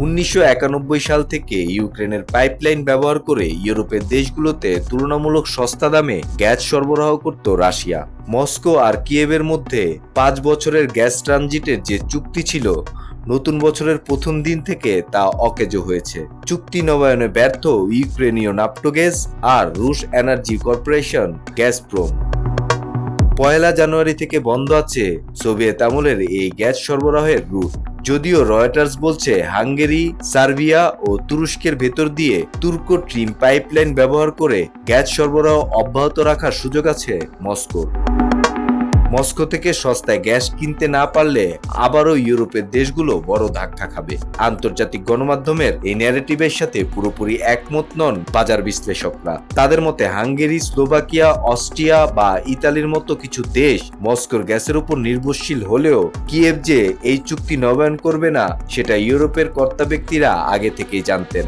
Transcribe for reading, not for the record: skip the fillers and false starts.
1991 সাল থেকে ইউক্রেনের পাইপলাইন ব্যবহার করে ইউরোপের দেশগুলোতে তুলনামূলক সস্তা দামে গ্যাস সরবরাহ করত রাশিয়া। মস্কো আর কিয়েভের মধ্যে 5 বছরের গ্যাস ট্রানজিটের যে চুক্তি ছিল, নতুন বছরের প্রথম দিন থেকে তা অকেজো হয়েছে। চুক্তি নবায়নে ব্যর্থ ইউক্রেনীয় নাফটোগ্যাস আর রুশ এনার্জি কর্পোরেশন গ্যাসপ্রোম। 1 জানুয়ারি থেকে বন্ধ আছে সোভিয়েত আমলের এই গ্যাস সরবরাহের রুট। যদিও রয়টার্স বলছে হাঙ্গেরি, সার্বিয়া ও তুরস্কের ভেতর দিয়ে তুর্ক ট্রিম পাইপলাইন ব্যবহার করে গ্যাস সরবরাহ অব্যাহত রাখার সুযোগ আছে মস্কোর। মস্কো থেকে সস্তায় গ্যাস কিনতে না পারলে আবারও ইউরোপের দেশগুলো বড় ধাক্কা খাবে। আন্তর্জাতিক গণমাধ্যমের এই ন্যারেটিভের সাথে পুরোপুরি একমত নন বাজার বিশ্লেষকরা। তাদের মতে হাঙ্গেরি, স্লোভাকিয়া, অস্ট্রিয়া বা ইতালির মতো কিছু দেশ মস্কোর গ্যাসের উপর নির্ভরশীল হলেও কিয়েভ যে এই চুক্তি নবায়ন করবে না, সেটা ইউরোপের কর্তা ব্যক্তিরা আগে থেকেই জানতেন।